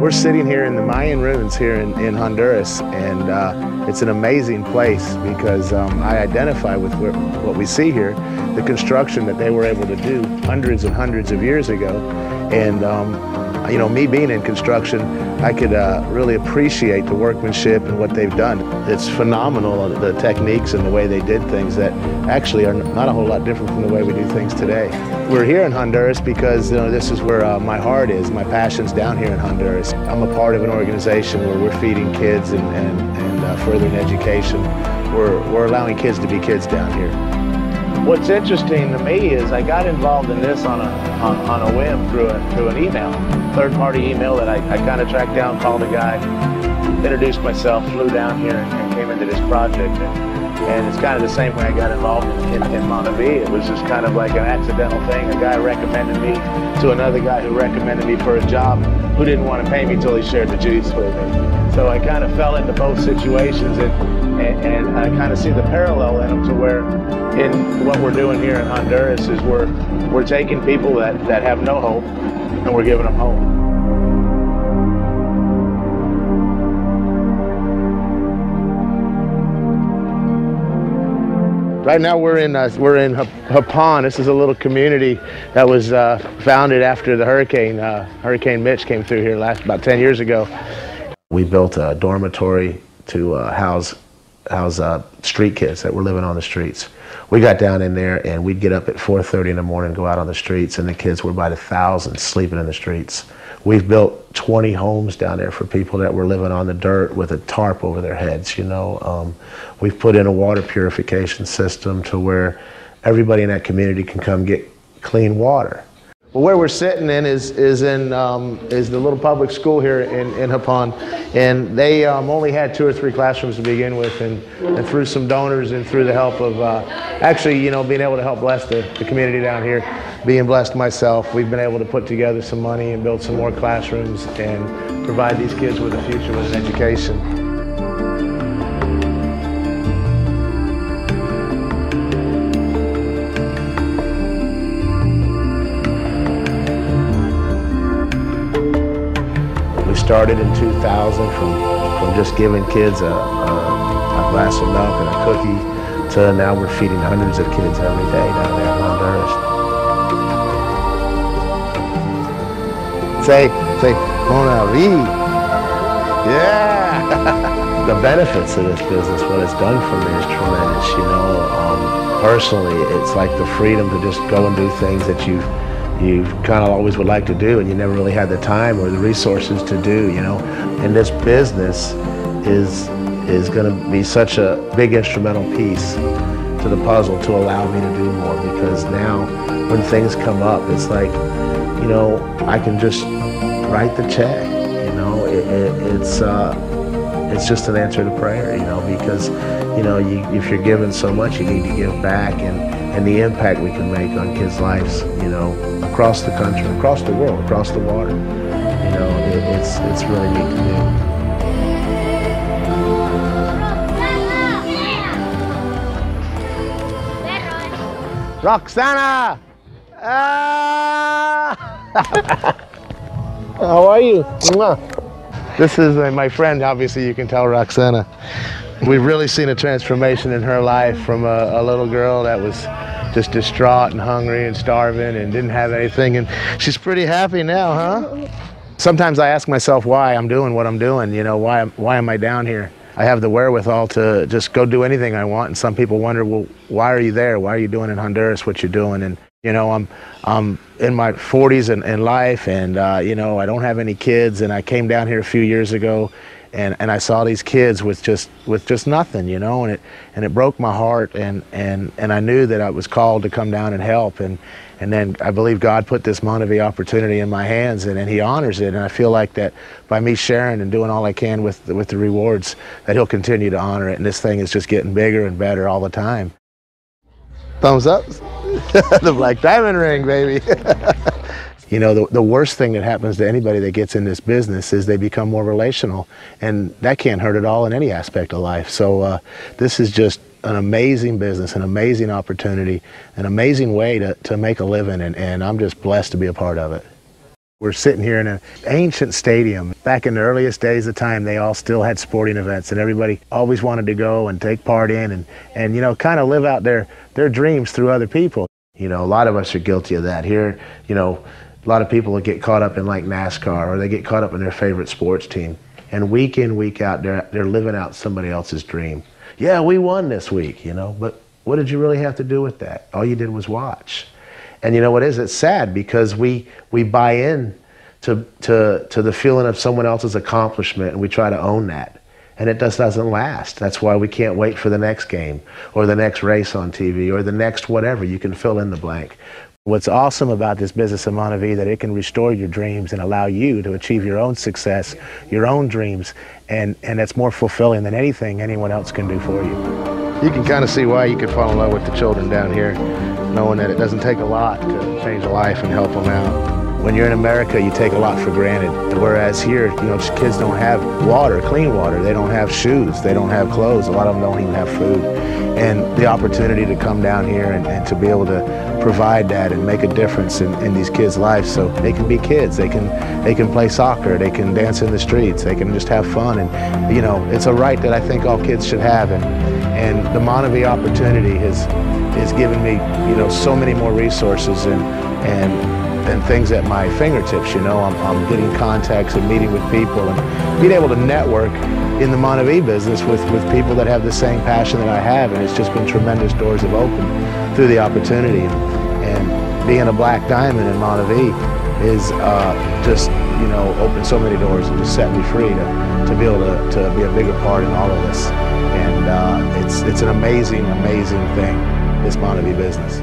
We're sitting here in the Mayan ruins here in Honduras, and it's an amazing place because I identify with what we see here, the construction that they were able to do hundreds and hundreds of years ago. And you know, me being in construction, I could really appreciate the workmanship and what they've done. It's phenomenal, the techniques and the way they did things that actually are not a whole lot different from the way we do things today. We're here in Honduras because this is where my heart is. My passion's down here in Honduras. I'm a part of an organization where we're feeding kids and furthering education. We're allowing kids to be kids down here. What's interesting to me is I got involved in this on a whim through an email, third-party email that I kind of tracked down, called a guy, introduced myself, flew down here and came into this project. And it's kind of the same way I got involved in Maule. It was just kind of like an accidental thing. A guy recommended me to another guy who recommended me for a job who didn't want to pay me till he shared the juice with me. So I kind of fell into both situations, and I kind of see the parallel in them to where in what we're doing here in Honduras is we're taking people that have no hope and we're giving them hope. Right now we're in Hapon. This is a little community that was founded after the hurricane. Hurricane Mitch came through here about 10 years ago. We built a dormitory to house street kids that were living on the streets. We got down in there and we'd get up at 4:30 in the morning, go out on the streets, and the kids were by the thousands sleeping in the streets. We've built 20 homes down there for people that were living on the dirt with a tarp over their heads, you know. We've put in a water purification system to where everybody in that community can come get clean water. Well, where we're sitting in is the little public school here in Hapon, and they only had 2 or 3 classrooms to begin with, and through some donors and through the help of actually, you know, being able to help bless the community down here, being blessed myself, we've been able to put together some money and build some more classrooms and provide these kids with a future, with an education. Started in 2000 from just giving kids a glass of milk and a cookie to now we're feeding hundreds of kids every day down there in Honduras. Say, Bon Avis. Yeah! The benefits of this business, what it's done for me is tremendous, you know. Personally, it's like the freedom to just go and do things that you kind of always would like to do and you never really had the time or the resources to do, you know. And this business is going to be such a big instrumental piece to the puzzle to allow me to do more, because now when things come up, it's like, you know, I can just write the check, you know. It's just an answer to prayer, you know, because, you know, if you're given so much, you need to give back, and the impact we can make on kids' lives, you know, across the country, across the world, across the water, you know, it's really neat to do. Roxana! How are you? This is my friend, obviously you can tell, Roxana. We've really seen a transformation in her life from a little girl that was just distraught and hungry and starving and didn't have anything, and she's pretty happy now, huh? Sometimes I ask myself why I'm doing what I'm doing, you know, why am I down here? I have the wherewithal to just go do anything I want, and some people wonder, well, why are you there? Why are you doing in Honduras what you're doing? And you know, I'm in my 40s in life, and you know, I don't have any kids, and I came down here a few years ago, and I saw these kids with just nothing, you know, and it broke my heart, and I knew that I was called to come down and help, and then I believe God put this Maule opportunity in my hands, and He honors it, and I feel like that by me sharing and doing all I can with the rewards, that He'll continue to honor it, and this thing is just getting bigger and better all the time. Thumbs up. The black diamond ring, baby. You know, the worst thing that happens to anybody that gets in this business is they become more relational, and that can't hurt at all in any aspect of life. So this is just an amazing business, an amazing opportunity, an amazing way to make a living, and I'm just blessed to be a part of it. We're sitting here in an ancient stadium. Back in the earliest days of time, they all still had sporting events, and everybody always wanted to go and take part in and you know, kind of live out their dreams through other people. You know, a lot of us are guilty of that. Here, you know, a lot of people will get caught up in like NASCAR, or they get caught up in their favorite sports team. And week in, week out, they're living out somebody else's dream. Yeah, we won this week, you know, but what did you really have to do with that? All you did was watch. And you know what is? It's sad because we buy in to the feeling of someone else's accomplishment, and we try to own that. And it just doesn't last. That's why we can't wait for the next game or the next race on TV or the next whatever. You can fill in the blank. What's awesome about this business of Montevideo, that it can restore your dreams and allow you to achieve your own success, your own dreams, and it's more fulfilling than anything anyone else can do for you. You can kind of see why you could fall in love with the children down here, knowing that it doesn't take a lot to change a life and help them out. When you're in America, you take a lot for granted, whereas here, you know, kids don't have water, clean water. They don't have shoes. They don't have clothes. A lot of them don't even have food. And the opportunity to come down here and to be able to provide that and make a difference in these kids' lives, so they can be kids. They can play soccer. They can dance in the streets. They can just have fun. And you know, it's a right that I think all kids should have. And the Montevideo opportunity has given me, you know, so many more resources and things at my fingertips. You know, I'm getting contacts and meeting with people and being able to network in the Montevideo business with people that have the same passion that I have, and it's just been tremendous. Doors have opened through the opportunity, and being a black diamond in Montevideo is just, you know, opened so many doors and just set me free to be able to be a bigger part in all of this. And it's an amazing, amazing thing, this Montevideo business.